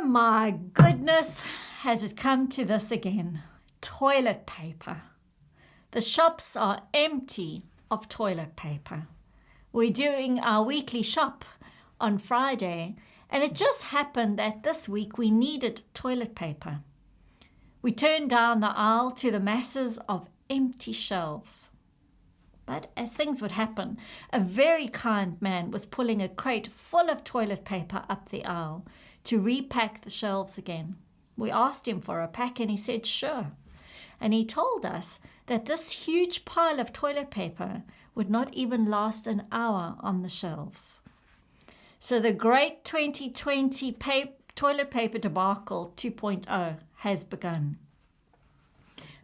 My goodness, has it come to this again? Toilet paper. The shops are empty of toilet paper. We're doing our weekly shop on Friday, and it just happened that this week we needed toilet paper. We turned down the aisle to the masses of empty shelves. But as things would happen, a very kind man was pulling a crate full of toilet paper up the aisle to repack the shelves again. We asked him for a pack and he said sure. And he told us that this huge pile of toilet paper would not even last an hour on the shelves. So the great 2020 toilet paper debacle 2.0 has begun.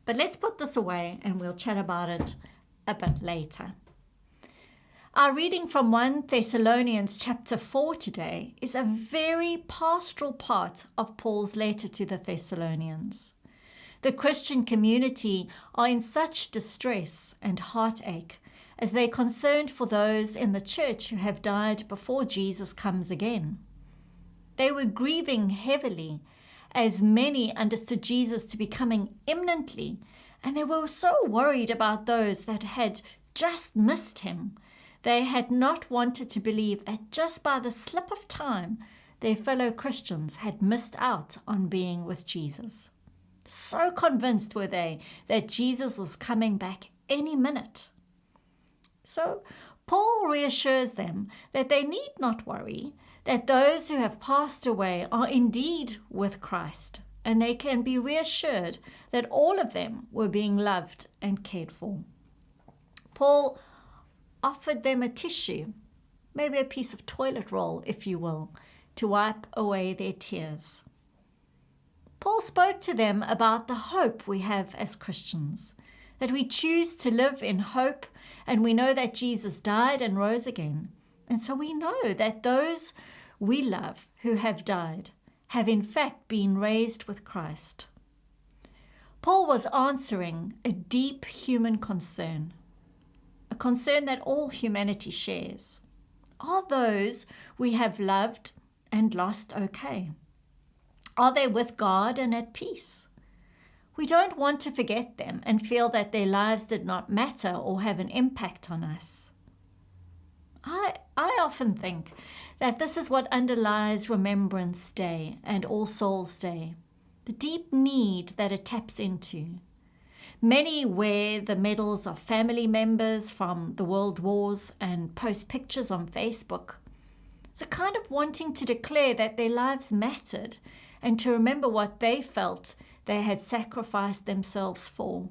But let's put this away and we'll chat about it a bit later. Our reading from 1 Thessalonians chapter 4 today is a very pastoral part of Paul's letter to the Thessalonians. The Christian community are in such distress and heartache as they're concerned for those in the church who have died before Jesus comes again. They were grieving heavily as many understood Jesus to be coming imminently, and they were so worried about those that had just missed him. They had not wanted to believe that just by the slip of time, their fellow Christians had missed out on being with Jesus. So convinced were they that Jesus was coming back any minute. So Paul reassures them that they need not worry, that those who have passed away are indeed with Christ, and they can be reassured that all of them were being loved and cared for. Paul offered them a tissue, maybe a piece of toilet roll, if you will, to wipe away their tears. Paul spoke to them about the hope we have as Christians, that we choose to live in hope, and we know that Jesus died and rose again. And so we know that those we love who have died have in fact been raised with Christ. Paul was answering a deep human concern, a concern that all humanity shares. Are those we have loved and lost okay? Are they with God and at peace? We don't want to forget them and feel that their lives did not matter or have an impact on us. I often think that this is what underlies Remembrance Day and All Souls Day, the deep need that it taps into. Many wear the medals of family members from the world wars and post pictures on Facebook. It's a kind of wanting to declare that their lives mattered and to remember what they felt they had sacrificed themselves for,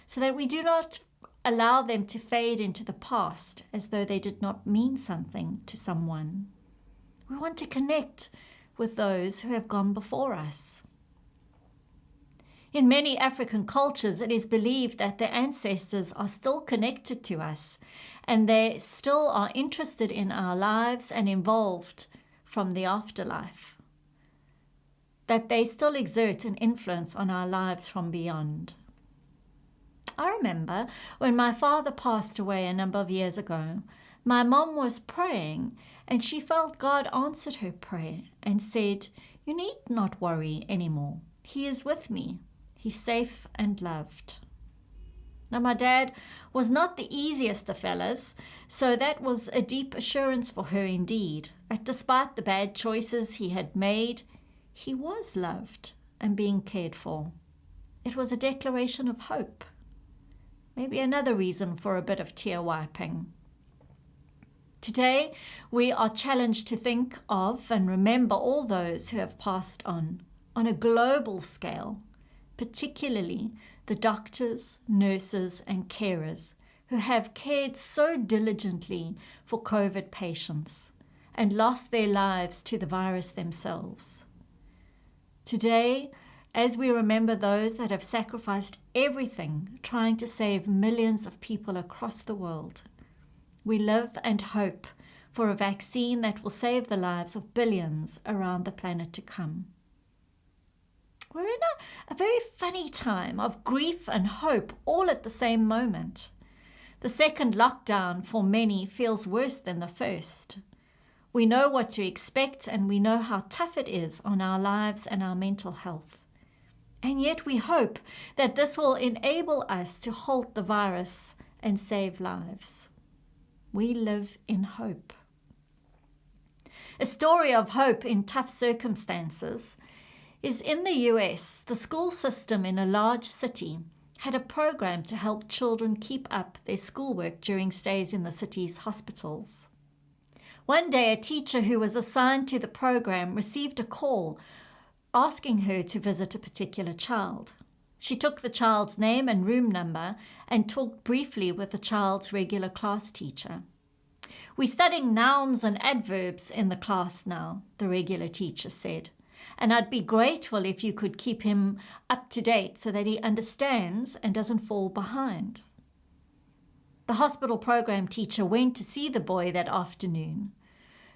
so that we do not allow them to fade into the past as though they did not mean something to someone. We want to connect with those who have gone before us. In many African cultures, it is believed that their ancestors are still connected to us, and they still are interested in our lives and involved from the afterlife, that they still exert an influence on our lives from beyond. I remember when my father passed away a number of years ago, my mom was praying and she felt God answered her prayer and said, "You need not worry anymore. He is with me. He's safe and loved." Now, my dad was not the easiest of fellas, so that was a deep assurance for her indeed, that despite the bad choices he had made, he was loved and being cared for. It was a declaration of hope. Maybe another reason for a bit of tear wiping. Today, we are challenged to think of and remember all those who have passed on a global scale, particularly the doctors, nurses, and carers who have cared so diligently for COVID patients and lost their lives to the virus themselves. Today, as we remember those that have sacrificed everything trying to save millions of people across the world, we live and hope for a vaccine that will save the lives of billions around the planet to come. We're in a very funny time of grief and hope all at the same moment. The second lockdown for many feels worse than the first. We know what to expect, and we know how tough it is on our lives and our mental health. And yet we hope that this will enable us to halt the virus and save lives. We live in hope. A story of hope in tough circumstances is in the US. The school system in a large city had a program to help children keep up their schoolwork during stays in the city's hospitals. One day, a teacher who was assigned to the program received a call asking her to visit a particular child. She took the child's name and room number and talked briefly with the child's regular class teacher. "We're studying nouns and adverbs in the class now," the regular teacher said, "and I'd be grateful if you could keep him up to date so that he understands and doesn't fall behind." The hospital program teacher went to see the boy that afternoon.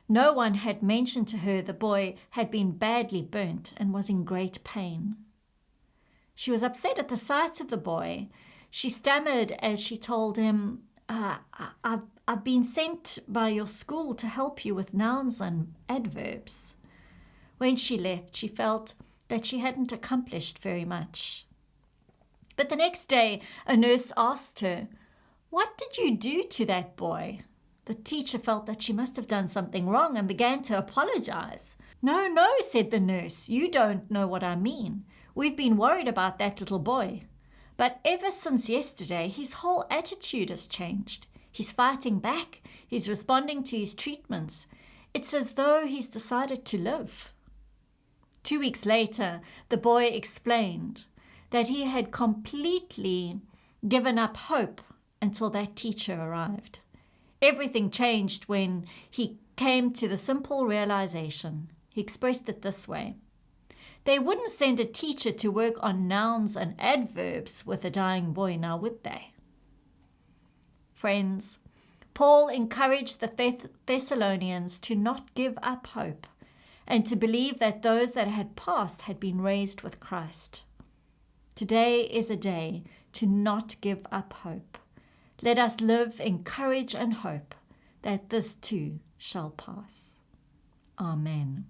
No one had mentioned to her the boy had been badly burnt and was in great pain. She was upset at the sight of the boy. She stammered as she told him, I've been sent by your school to help you with nouns and adverbs." When she left, she felt that she hadn't accomplished very much. But the next day, a nurse asked her, "What did you do to that boy?" The teacher felt that she must have done something wrong and began to apologize. No, said the nurse, "you don't know what I mean. We've been worried about that little boy. But ever since yesterday, his whole attitude has changed. He's fighting back. He's responding to his treatments. It's as though he's decided to live." 2 weeks later, the boy explained that he had completely given up hope until that teacher arrived. Everything changed when he came to the simple realization. He expressed it this way: "They wouldn't send a teacher to work on nouns and adverbs with a dying boy, now would they?" Friends, Paul encouraged the Thessalonians to not give up hope and to believe that those that had passed had been raised with Christ. Today is a day to not give up hope. Let us live in courage and hope that this too shall pass. Amen.